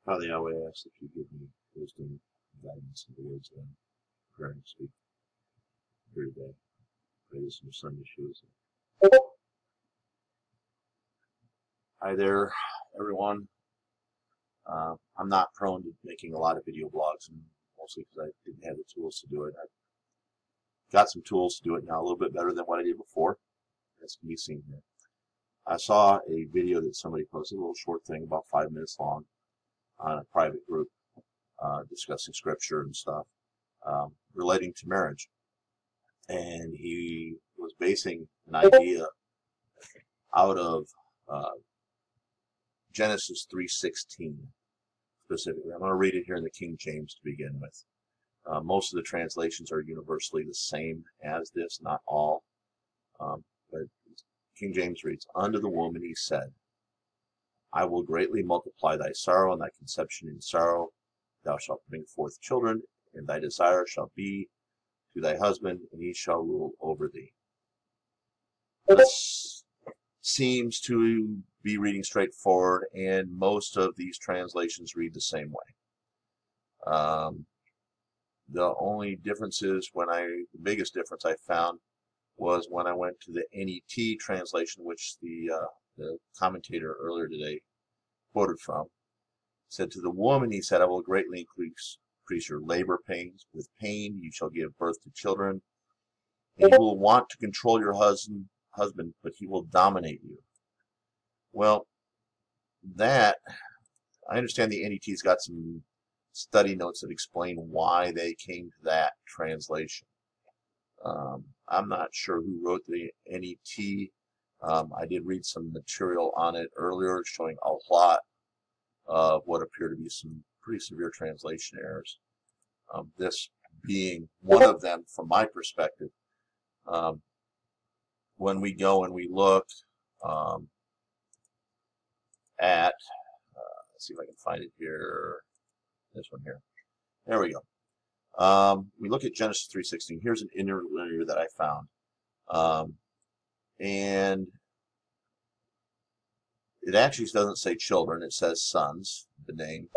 Father Yahweh, I ask that you give me wisdom, guidance, and the words that I'm preparing to speak here today. Pray this in your Son, Yeshua's name. Hi there, everyone. I'm not prone to making a lot of video blogs, and mostly because I didn't have the tools to do it. I've got some tools to do it now a little bit better than what I did before, as can be seen here. I saw a video that somebody posted, a little short thing about 5 minutes long, on a private group discussing scripture and stuff relating to marriage. And he was basing an idea out of Genesis 3:16 specifically. I'm going to read it here in the King James to begin with. Most of the translations are universally the same as this, not all. But King James reads, "Unto the woman he said, I will greatly multiply thy sorrow and thy conception in sorrow. Thou shalt bring forth children, and thy desire shall be to thy husband, and he shall rule over thee." This seems to be reading straightforward, and most of these translations read the same way. The only difference is the biggest difference I found was when I went to the NET translation, which the commentator earlier today quoted from. It said, "To the woman he said, I will greatly increase your labor pains. With pain you shall give birth to children, and you will want to control your husband, but he will dominate you." Well, that, I understand the NET's got some study notes that explain why they came to that translation. I'm not sure who wrote the NET. I did read some material on it earlier showing a lot of what appear to be some pretty severe translation errors. This being one of them from my perspective. When we go and we look at, let's see if I can find it here, this one here. There we go. We look at Genesis 3:16. Here's an interlinear that I found. And it actually doesn't say children, it says sons, the name.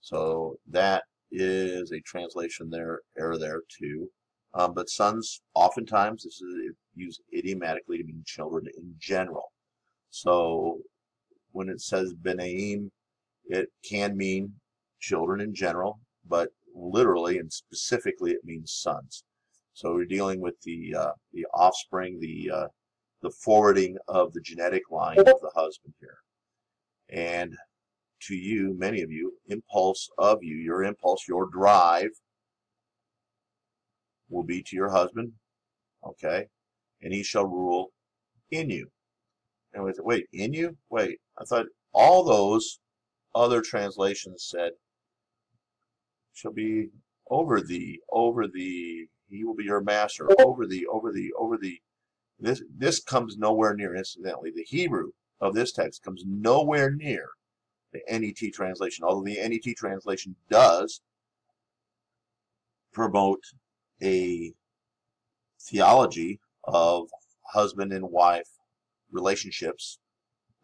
So that is a translation error there too. But sons, oftentimes, this is used idiomatically to mean children in general. So when it says benaim, it can mean children in general, but literally and specifically it means sons. So we're dealing with the offspring, the forwarding of the genetic line of the husband here. And to you, many of you, your impulse, your drive will be to your husband, okay? And he shall rule in you. And we said, wait, in you? Wait, I thought all those other translations said, shall be over thee, he will be your master, over thee. This comes nowhere near, incidentally. The Hebrew of this text comes nowhere near the NET translation, although the NET translation does promote a theology of husband and wife relationships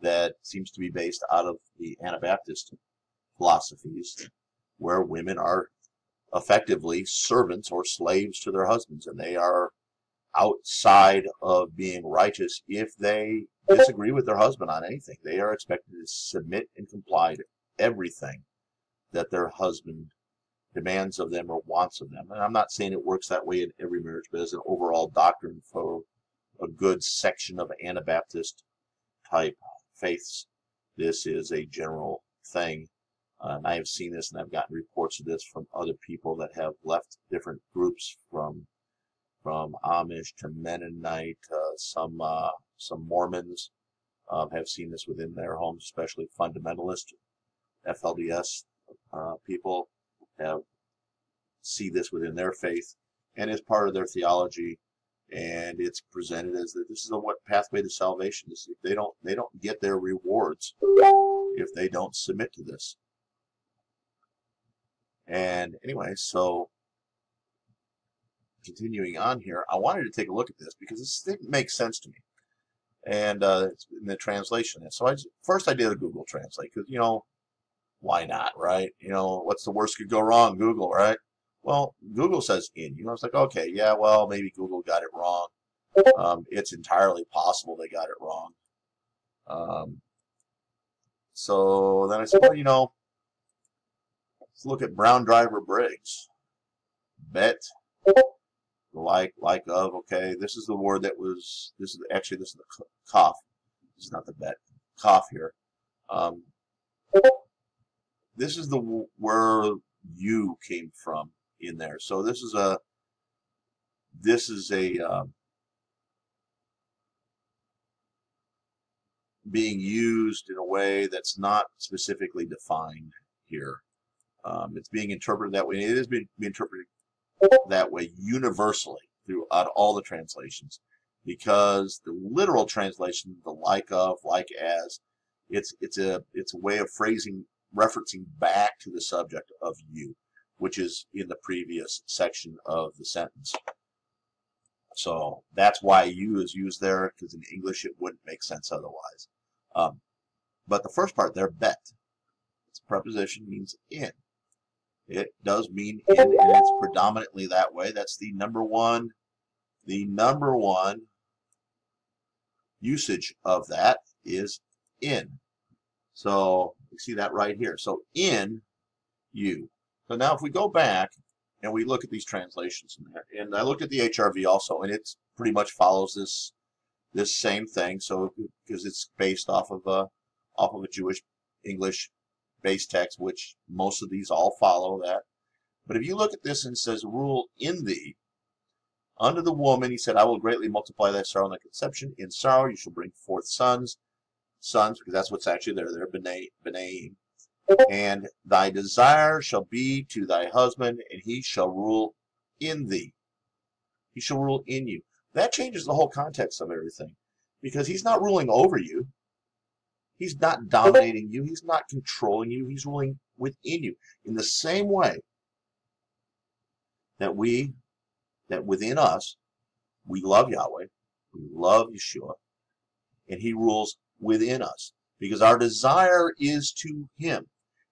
that seems to be based out of the Anabaptist philosophies, where women are effectively servants or slaves to their husbands, and they are outside of being righteous if they disagree with their husband on anything. They are expected to submit and comply to everything that their husband demands of them or wants of them. And I'm not saying it works that way in every marriage, but as an overall doctrine for a good section of Anabaptist type faiths, this is a general thing. And I have seen this, and I've gotten reports of this from other people that have left different groups, from Amish to Mennonite, some Mormons have seen this within their homes, especially fundamentalist FLDS people see this within their faith and as part of their theology, and it's presented as that this is a pathway to salvation. They don't get their rewards if they don't submit to this. And anyway, so continuing on here, I wanted to take a look at this because this didn't make sense to me, and it's in the translation. And so first I did a Google Translate, because Why not, right? You know, what's the worst could go wrong? Google, right? Well, Google says in. You know, it's like, okay, yeah, well, maybe Google got it wrong. It's entirely possible they got it wrong. Um, so then I said, well, you know, let's look at Brown Driver Briggs. Bet, like of, okay, this is the word that was, this is the cough. This is not the bet. Cough here. This is the where you came from in there. So this is a being used in a way that's not specifically defined here. It's being interpreted that way. It is being interpreted that way universally throughout all the translations, because the literal translation, the like of, like as, it's a way of phrasing, referencing back to the subject of you, which is in the previous section of the sentence. So that's why you is used there, because in English it wouldn't make sense otherwise. But the first part there, bet, its preposition means in. It does mean in, and it's predominantly that way. That's the number one usage of that is in. So you see that right here. So in you. So now if we go back and we look at these translations in there, and I looked at the HRV also, and it pretty much follows this same thing. So because it's based off of a Jewish English base text, which most of these all follow that. But if you look at this and it says, rule in thee, unto the woman, he said, I will greatly multiply thy sorrow and thy conception. In sorrow you shall bring forth sons, because that's what's actually there. They're Benaim. And thy desire shall be to thy husband, and he shall rule in thee. He shall rule in you. That changes the whole context of everything, because he's not ruling over you. He's not dominating you. He's not controlling you. He's ruling within you. In the same way that within us, we love Yahweh, we love Yeshua, and he rules within us, because our desire is to him.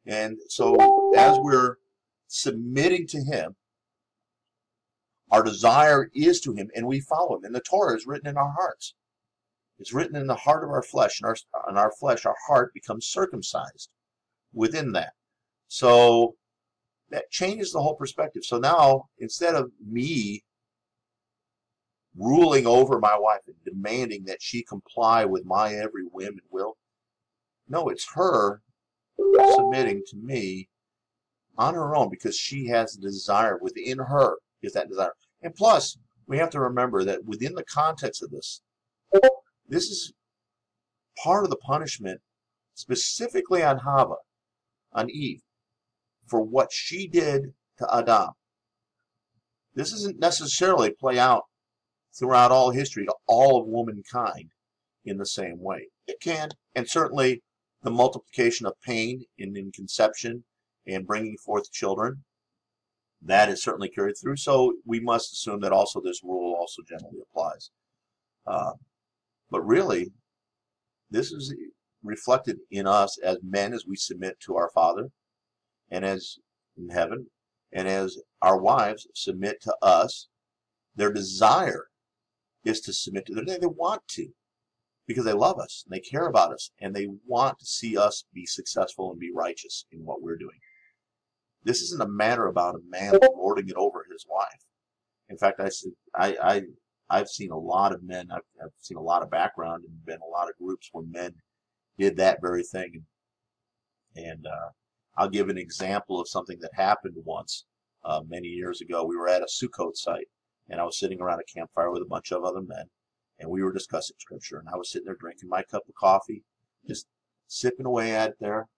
And so as we're submitting to him, our desire is to him, and we follow him. And the Torah is written in our hearts. It's written in the heart of our flesh, and our flesh, our heart, becomes circumcised within that. So that changes the whole perspective. So now, instead of me ruling over my wife and demanding that she comply with my every whim and will, no, it's her submitting to me on her own, because she has a desire within her, is that desire. And plus, we have to remember that within the context of this is part of the punishment specifically on Hava, on Eve, for what she did to Adam. This doesn't necessarily play out throughout all history to all of womankind in the same way. It can, and certainly the multiplication of pain in conception and bringing forth children, that is certainly carried through. So we must assume that also this rule also generally applies. But really, this is reflected in us as men as we submit to our Father, and as in heaven, and as our wives submit to us. Their desire is to submit to them. They want to, because they love us, and they care about us, and they want to see us be successful and be righteous in what we're doing. This isn't a matter about a man lording it over his wife. In fact, I've seen a lot of men, I've seen a lot of background and been a lot of groups where men did that very thing. And I'll give an example of something that happened once many years ago. We were at a Sukkot site, and I was sitting around a campfire with a bunch of other men, and we were discussing Scripture. And I was sitting there drinking my cup of coffee, just sipping away at it there.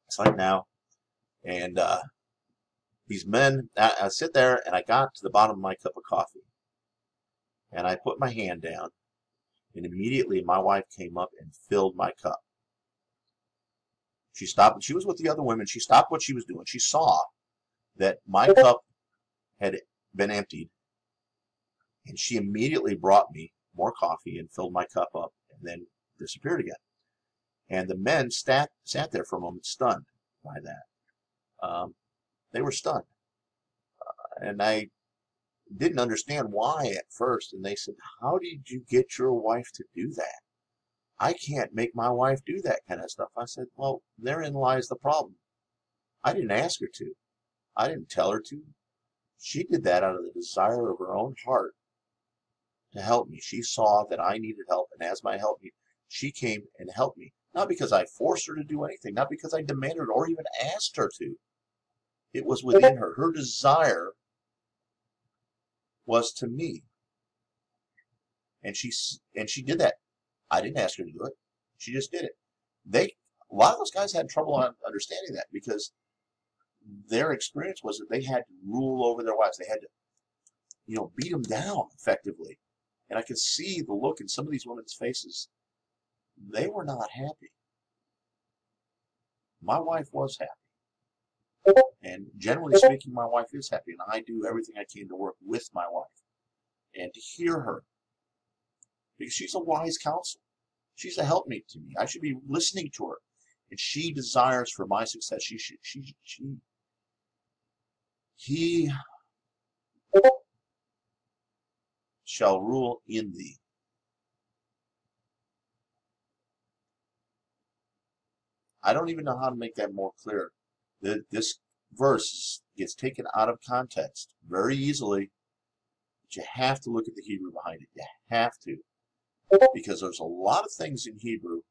It's like now. And these men, I sit there, and I got to the bottom of my cup of coffee. And I put my hand down, and immediately my wife came up and filled my cup. She stopped. She was with the other women. She stopped what she was doing. She saw that my cup had been emptied, and she immediately brought me more coffee and filled my cup up, and then disappeared again. And the men sat there for a moment stunned by that. They were stunned. And I didn't understand why at first. And they said, how did you get your wife to do that? I can't make my wife do that kind of stuff. I said, well, therein lies the problem. I didn't ask her to. I didn't tell her to. She did that out of the desire of her own heart to help me. She saw that I needed help, and as my help, she came and helped me. Not because I forced her to do anything, not because I demanded or even asked her to. It was within her. Her desire was to me. And she did that. I didn't ask her to do it. She just did it. A lot of those guys had trouble understanding that because their experience was that they had to rule over their wives. They had to, beat them down effectively. And I could see the look in some of these women's faces. They were not happy. My wife was happy. And generally speaking, my wife is happy. And I do everything I can to work with my wife and to hear her. Because she's a wise counsel. She's a helpmate to me. I should be listening to her. And she desires for my success. He shall rule in thee. I don't even know how to make that more clear. This verse gets taken out of context very easily, but you have to look at the Hebrew behind it. You have to. Because there's a lot of things in Hebrew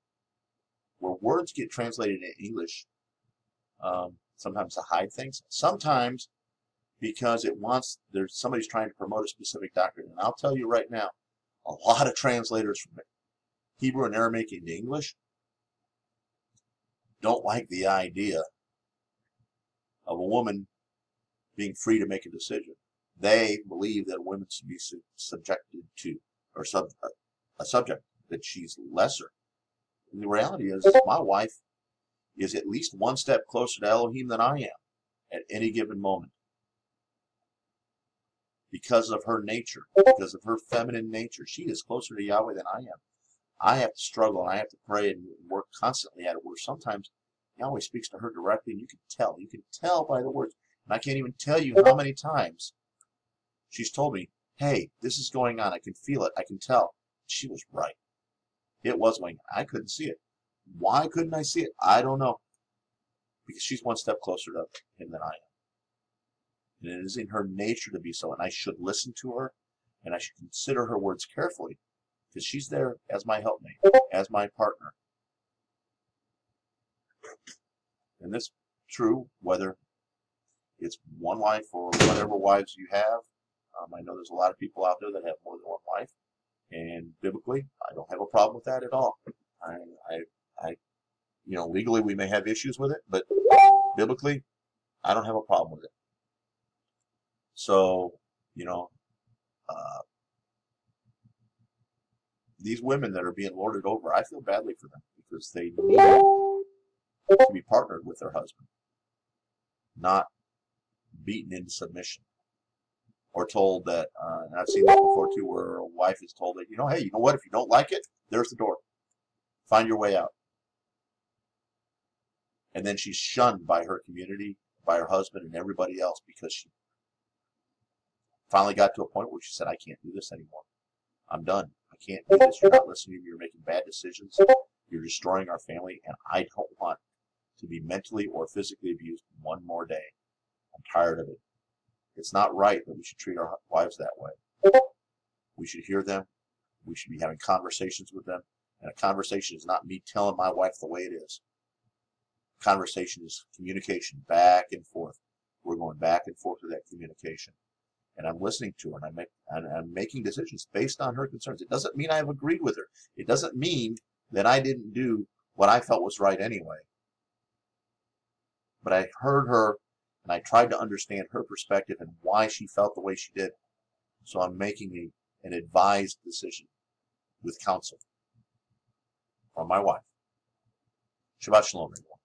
where words get translated in English, sometimes to hide things, sometimes because somebody's trying to promote a specific doctrine. And I'll tell you right now, a lot of translators from Hebrew and Aramaic into English don't like the idea of a woman being free to make a decision. They believe that women should be subjected to, or a subject, that she's lesser. And the reality is, my wife is at least one step closer to Elohim than I am at any given moment. Because of her nature, because of her feminine nature, she is closer to Yahweh than I am. I have to struggle and I have to pray and work constantly at it, where sometimes Yahweh speaks to her directly and you can tell. You can tell by the words. And I can't even tell you how many times she's told me, hey, this is going on. I can feel it. I can tell. She was right. It was going on. I couldn't see it. Why couldn't I see it? I don't know. Because she's one step closer to him than I am. And it is in her nature to be so. And I should listen to her. And I should consider her words carefully. Because she's there as my helpmate, as my partner. And this is true whether it's one wife or whatever wives you have. I know there's a lot of people out there that have more than one wife. And biblically, I don't have a problem with that at all. Legally we may have issues with it, but biblically, I don't have a problem with it. So, these women that are being lorded over, I feel badly for them because they need to be partnered with their husband, not beaten into submission. Or told that, and I've seen that before too, where a wife is told that, hey, you know what, if you don't like it, there's the door. Find your way out. And then she's shunned by her community, by her husband, and everybody else because she finally got to a point where she said, I can't do this anymore. I'm done. I can't do this. You're not listening to me. You're making bad decisions. You're destroying our family, and I don't want to be mentally or physically abused one more day. I'm tired of it. It's not right that we should treat our wives that way. We should hear them. We should be having conversations with them. And a conversation is not me telling my wife the way it is. Conversation is communication back and forth. We're going back and forth with that communication. And I'm listening to her, and I'm making decisions based on her concerns. It doesn't mean I've agreed with her. It doesn't mean that I didn't do what I felt was right anyway. But I heard her, and I tried to understand her perspective and why she felt the way she did. So I'm making an advised decision with counsel from my wife. Shabbat Shalom, everyone.